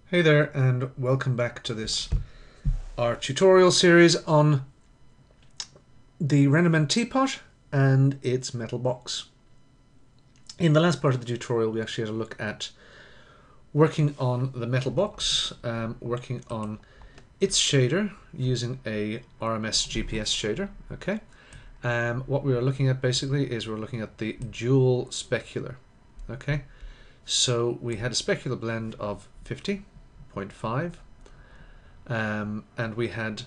Hey there, and welcome back to our tutorial series on the Renderman Teapot and its metal box. In the last part of the tutorial we actually had a look at working on the metal box, working on its shader using a RMS GPS shader. Okay, what we were looking at basically is we're looking at the dual specular. Okay, so we had a specular blend of 50.5. And we had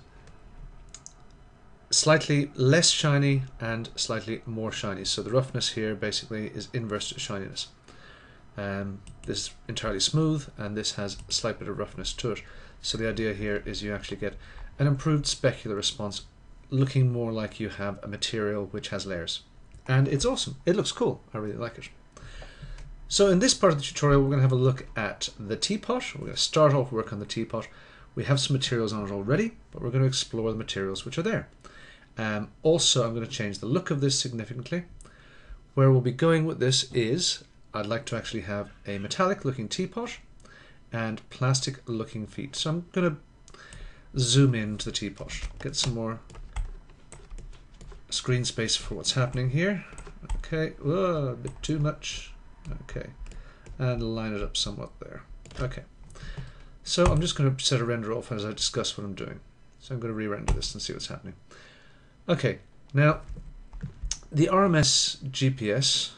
slightly less shiny and slightly more shiny. So the roughness here basically is inverse to shininess. This is entirely smooth, and this has a slight bit of roughness to it. So the idea here is you actually get an improved specular response, looking more like you have a material which has layers. And it's awesome. It looks cool. I really like it. So in this part of the tutorial, we're going to have a look at the teapot. We're going to start off work on the teapot. We have some materials on it already, but we're going to explore the materials which are there. Also, I'm going to change the look of this significantly. Where we'll be going with this is, I'd like to actually have a metallic looking teapot and plastic looking feet. So I'm going to zoom into the teapot, get some more screen space for what's happening here. Okay, whoa, a bit too much. Okay, and line it up somewhat there. Okay, so I'm just going to set a render off as I discuss what I'm doing. So I'm going to re-render this and see what's happening. Okay, now the RMS GPS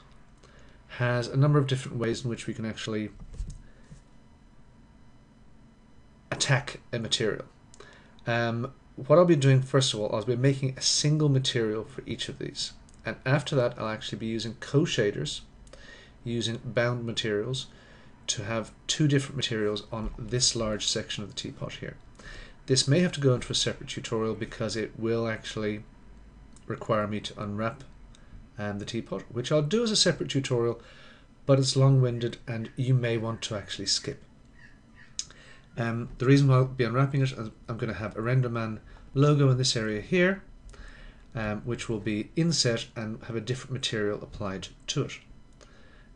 has a number of different ways in which we can actually attack a material. What I'll be doing first of all, I'll be making a single material for each of these, and after that I'll actually be using co-shaders, using bound materials to have two different materials on this large section of the teapot here. This may have to go into a separate tutorial because it will actually require me to unwrap the teapot, which I'll do as a separate tutorial, but it's long-winded and you may want to actually skip. The reason why I'll be unwrapping it is I'm going to have a Renderman logo in this area here, which will be inset and have a different material applied to it.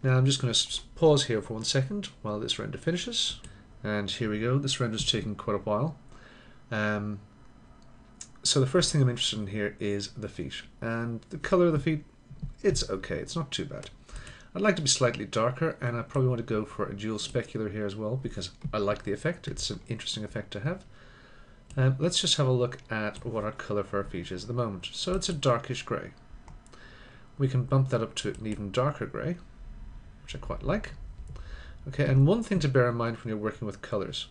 Now I'm just going to pause here for 1 second while this render finishes, and here we go. This render is taking quite a while. So the first thing I'm interested in here is the feet, and the color of the feet, it's okay, it's not too bad. I'd like to be slightly darker, and I probably want to go for a dual specular here as well because I like the effect. It's an interesting effect to have. Let's just have a look at what our color for our feet is at the moment. So it's a darkish grey. We can bump that up to an even darker grey, which I quite like. Okay, and one thing to bear in mind when you're working with colors,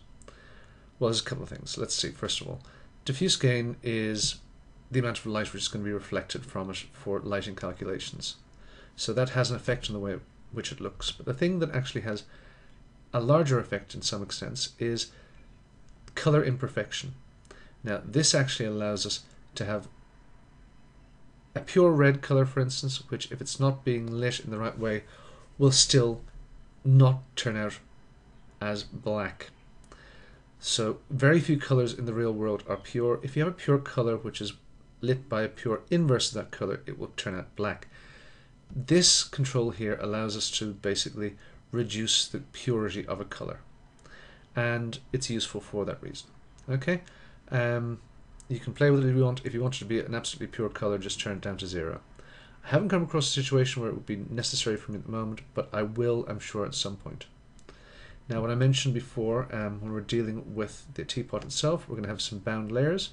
well, there's a couple of things. Let's see. First of all, diffuse gain is the amount of light which is going to be reflected from it for lighting calculations. So that has an effect on the way in which it looks. But the thing that actually has a larger effect in some extent is color imperfection. Now, this actually allows us to have a pure red color, for instance, which if it's not being lit in the right way, will still not turn out as black. So very few colors in the real world are pure. If you have a pure color which is lit by a pure inverse of that color, it will turn out black. This control here allows us to basically reduce the purity of a color, and it's useful for that reason. Okay, you can play with it if you want. If you want it to be an absolutely pure color, just turn it down to 0. I haven't come across a situation where it would be necessary for me at the moment, but I will, I'm sure, at some point. Now, what I mentioned before, when we're dealing with the teapot itself, we're going to have some bound layers,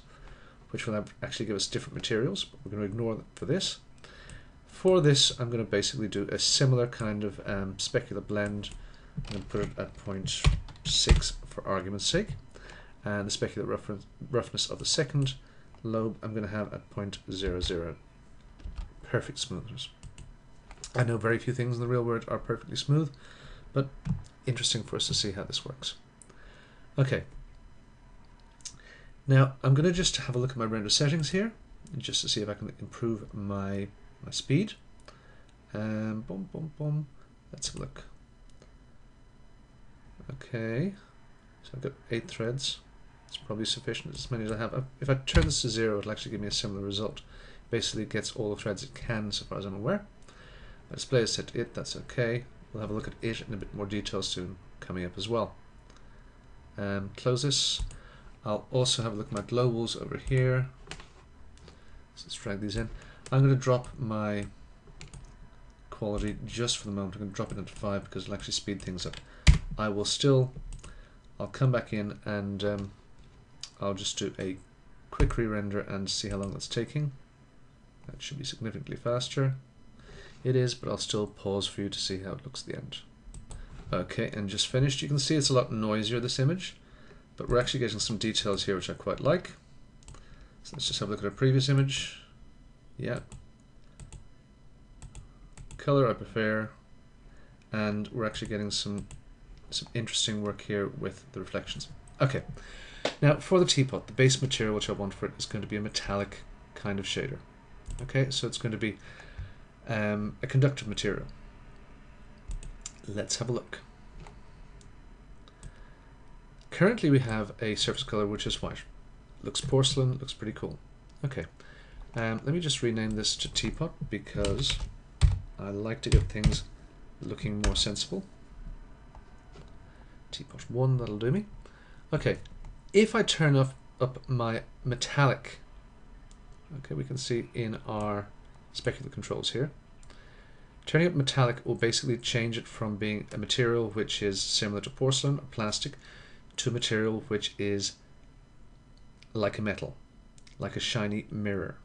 which will actually give us different materials, but we're going to ignore that for this. For this, I'm going to basically do a similar kind of specular blend. I'm going to put it at 0.6 for argument's sake, and the specular roughness of the second lobe I'm going to have at 0.00. Perfect smoothness. I know very few things in the real world are perfectly smooth, but interesting for us to see how this works. Okay. Now I'm going to just have a look at my render settings here, just to see if I can improve my speed. Boom, boom, boom. Let's have a look. Okay. So I've got 8 threads. It's probably sufficient, as many as I have. If I turn this to 0, it'll actually give me a similar result. Basically, it gets all the threads it can, so far as I'm aware. My display is set to it, that's okay. We'll have a look at it in a bit more detail soon, coming up as well. close this. I'll also have a look at my globals over here. So let's drag these in. I'm going to drop my quality just for the moment. I'm going to drop it into 5 because it'll actually speed things up. I'll come back in and I'll just do a quick re-render and see how long that's taking. That should be significantly faster. It is, but I'll still pause for you to see how it looks at the end. Okay, and just finished. You can see it's a lot noisier, this image, but we're actually getting some details here which I quite like. So let's just have a look at our previous image. Yeah. Color I prefer, and we're actually getting some interesting work here with the reflections. Okay, now for the teapot, the base material which I want for it is going to be a metallic kind of shader. Okay, so it's going to be a conductive material. Let's have a look. Currently we have a surface color which is white. Looks porcelain, looks pretty cool. Okay, let me just rename this to Teapot because I like to get things looking more sensible. Teapot 1, that'll do me. Okay, if I turn up my metallic, okay, we can see in our specular controls here, turning up metallic will basically change it from being a material which is similar to porcelain or plastic to a material which is like a metal, like a shiny mirror.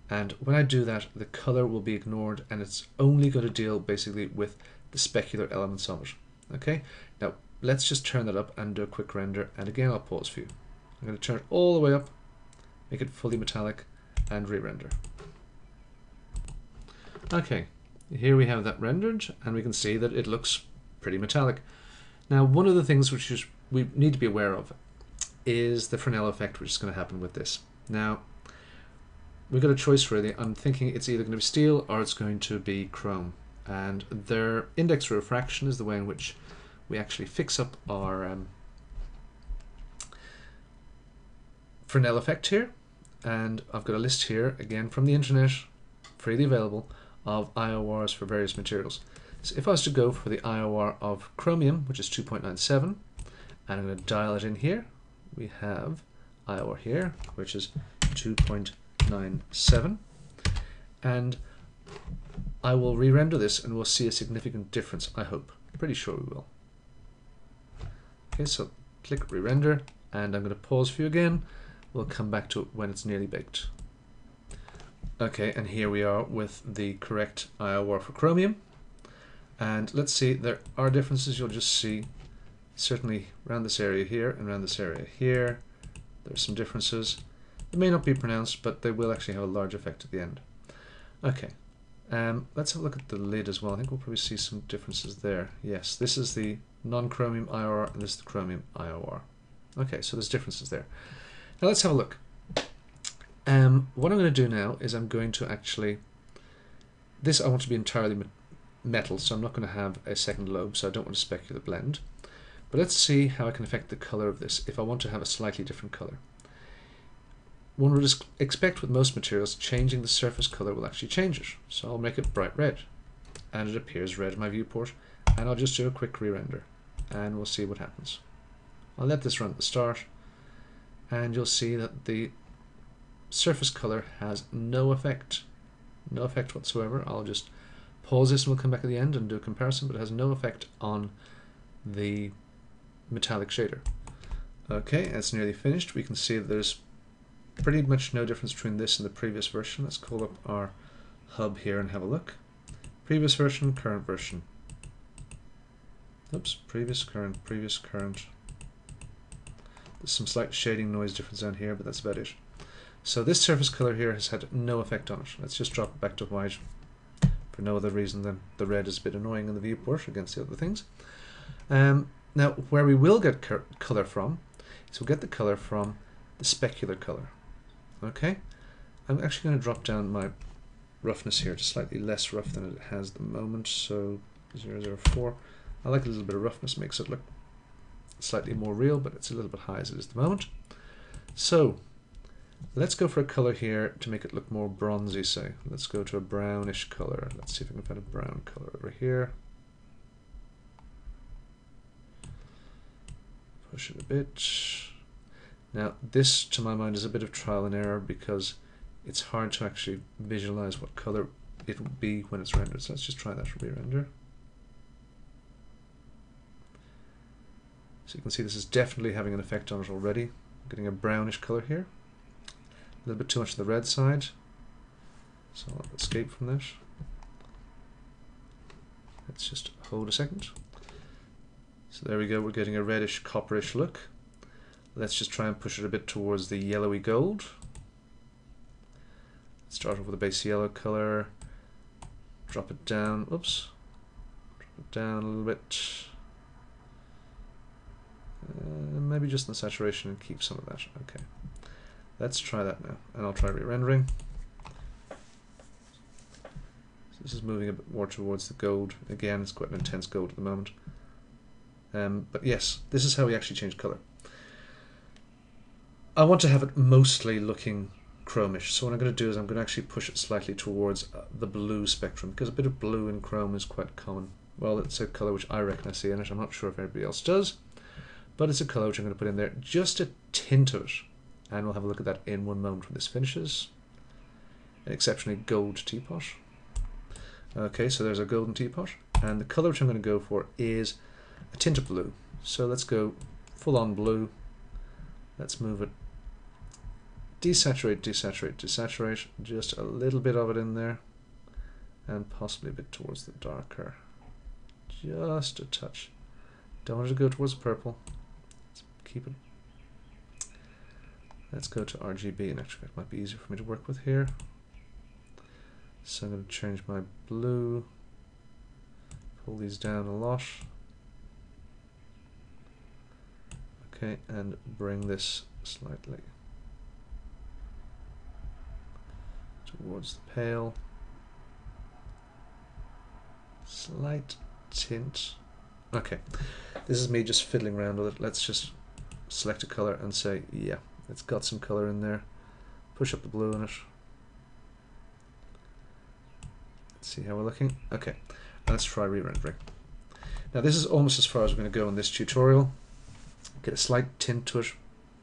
And when I do that, the color will be ignored and it's only going to deal basically with the specular elements of it. Okay, now let's just turn that up and do a quick render, and again I'll pause for you. I'm going to turn it all the way up, make it fully metallic, and re-render. Okay, here we have that rendered, and we can see that it looks pretty metallic. Now, one of the things which we need to be aware of is the Fresnel effect which is going to happen with this. Now, we've got a choice really. I'm thinking it's either going to be steel or it's going to be chrome, and their index of refraction is the way in which we actually fix up our Fresnel effect here. And I've got a list here, again from the internet, freely available, of IORs for various materials. So if I was to go for the IOR of chromium, which is 2.97, and I'm going to dial it in here, we have IOR here, which is 2.97, and I will re-render this and we'll see a significant difference, I hope. Pretty sure we will. Okay, so click re-render, and I'm going to pause for you again. We'll come back to it when it's nearly baked. Okay, and here we are with the correct IOR for chromium. And let's see, there are differences. You'll just see certainly around this area here and around this area here. There's some differences. They may not be pronounced, but they will actually have a large effect at the end. Okay, let's have a look at the lid as well. I think we'll probably see some differences there. Yes, this is the non-chromium IOR and this is the chromium IOR. Okay, so there's differences there. Now let's have a look. What I'm going to do now is I'm going to actually, this I want to be entirely metal, so I'm not going to have a second lobe, so I don't want a specular blend. But let's see how I can affect the color of this if I want to have a slightly different color. One would expect with most materials, changing the surface color will actually change it. So I'll make it bright red, and it appears red in my viewport, and I'll just do a quick re-render, and we'll see what happens. I'll let this run at the start, and you'll see that the surface color has no effect whatsoever. I'll just pause this and we'll come back at the end and do a comparison, but it has no effect on the metallic shader. Okay, it's nearly finished. We can see that there's pretty much no difference between this and the previous version. Let's call up our hub here and have a look. Previous version, current version. Oops, previous, current, previous, current. There's some slight shading noise difference down here, but that's about it. So this surface color here has had no effect on it. Let's just drop it back to white for no other reason than the red is a bit annoying in the viewport against the other things. Now, where we will get color from is we'll get the color from the specular color. Okay, I'm actually going to drop down my roughness here to slightly less rough than it has at the moment, so 004. I like a little bit of roughness, makes it look slightly more real, but it's a little bit high as it is at the moment. So let's go for a color here to make it look more bronzy, say. Let's go to a brownish color. Let's see if we can find a brown color over here. Push it a bit. Now this, to my mind, is a bit of trial and error because it's hard to actually visualize what color it will be when it's rendered. So let's just try that re-render. So you can see this is definitely having an effect on it already. I'm getting a brownish color here. A little bit too much on the red side. So I'll escape from that. Let's just hold a second. So there we go, we're getting a reddish copperish look. Let's just try and push it a bit towards the yellowy gold. Start off with a base yellow color, drop it down, oops, drop it down a little bit. Maybe just in the saturation and keep some of that. Okay, let's try that now, and I'll try re-rendering. So this is moving a bit more towards the gold. Again, it's quite an intense gold at the moment. But yes, this is how we actually change color. I want to have it mostly looking chromish, so what I'm going to do is I'm going to actually push it slightly towards the blue spectrum, because a bit of blue in chrome is quite common. Well, it's a color which I reckon I see in it. I'm not sure if everybody else does, but it's a color which I'm going to put in there, just a tint of it, and we'll have a look at that in one moment when this finishes. An exceptionally gold teapot. Okay, so there's a golden teapot, and the color which I'm going to go for is a tint of blue. So let's go full on blue. Let's move it. Desaturate, desaturate, desaturate. Just a little bit of it in there, and possibly a bit towards the darker. Just a touch. Don't want it to go towards purple. Let's keep it. Let's go to RGB, and actually it might be easier for me to work with here. So I'm going to change my blue. Pull these down a lot. Okay, and bring this slightly towards the pale. Slight tint. Okay, this is me just fiddling around with it. Let's just select a color and say, yeah, it's got some color in there. Push up the blue in it. Let's see how we're looking. Okay, let's try re-rendering. Now this is almost as far as we're going to go in this tutorial. Get a slight tint to it,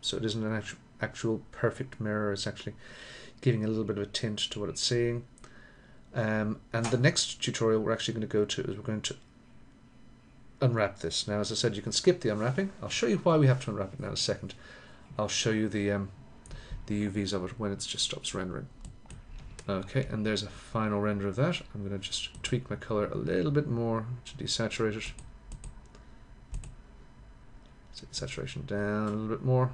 so it isn't an actual perfect mirror. It's actually giving a little bit of a tint to what it's seeing. And the next tutorial we're actually going to go to is we're going to unwrap this. Now, as I said, you can skip the unwrapping. I'll show you why we have to unwrap it now in a second. I'll show you the UVs of it when it just stops rendering. Okay, and there's a final render of that. I'm going to just tweak my color a little bit more to desaturate it. Set saturation down a little bit more.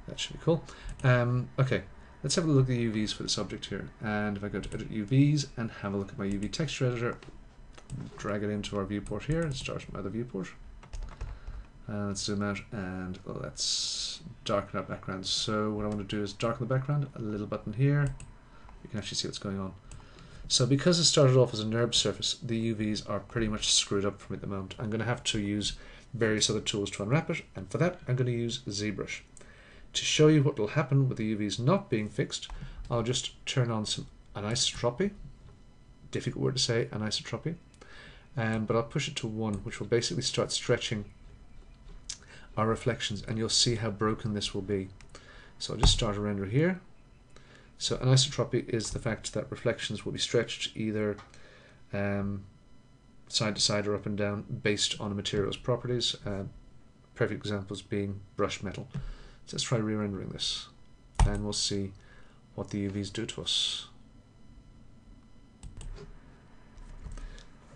That should be cool. Okay, let's have a look at the UVs for this object here. And if I go to Edit UVs and have a look at my UV texture editor, drag it into our viewport here and start my other viewport. Let's zoom out and let's darken our background. So what I want to do is darken the background, a little button here. You can actually see what's going on. So because it started off as a NURB surface, the UVs are pretty much screwed up for me at the moment. I'm going to have to use various other tools to unwrap it, and for that I'm going to use ZBrush. To show you what will happen with the UVs not being fixed, I'll just turn on some anisotropy. Difficult word to say, anisotropy. But I'll push it to 1, which will basically start stretching our reflections, and you'll see how broken this will be. So I'll just start a render here. So anisotropy is the fact that reflections will be stretched either side to side or up and down based on a material's properties. Perfect examples being brushed metal. So let's try re-rendering this, and we'll see what the UVs do to us.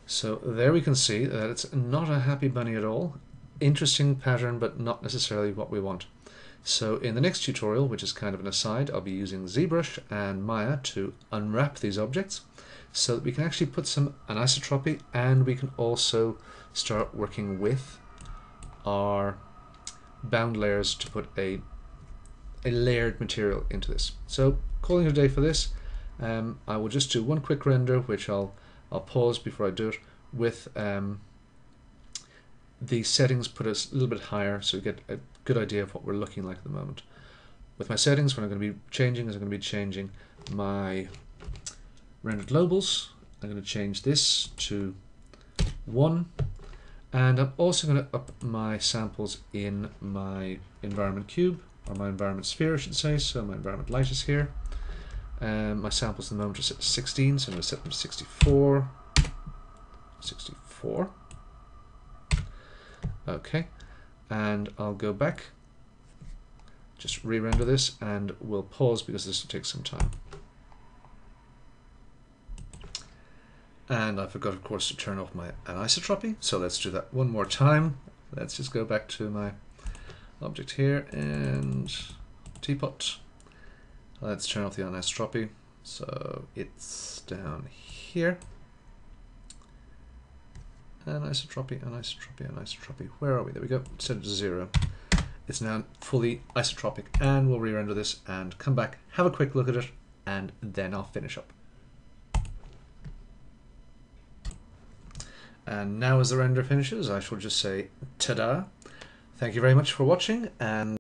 So there we can see that it's not a happy bunny at all. Interesting pattern, but not necessarily what we want. So in the next tutorial, which is kind of an aside, I'll be using ZBrush and Maya to unwrap these objects so that we can actually put some anisotropy, and we can also start working with our bound layers to put a layered material into this. So calling it a day for this. I will just do one quick render, which I'll pause before I do it, with the settings put us a little bit higher so we get a good idea of what we're looking like at the moment. With my settings, what I'm going to be changing is I'm going to be changing my rendered globals. I'm going to change this to 1. And I'm also going to up my samples in my environment cube, or my environment sphere I should say. So my environment light is here. My samples at the moment are set to 16, so I'm going to set them to 64. 64. Okay, and I'll go back, just re-render this, and we'll pause because this will take some time. And I forgot, of course, to turn off my anisotropy, so let's do that one more time. Let's just go back to my object here and Teapot. Let's turn off the anisotropy, so it's down here. Anisotropy, anisotropy, anisotropy. Where are we? There we go. Set it to 0. It's now fully isotropic, and we'll re-render this and come back, have a quick look at it, and then I'll finish up. And now as the render finishes, I shall just say ta-da. Thank you very much for watching, and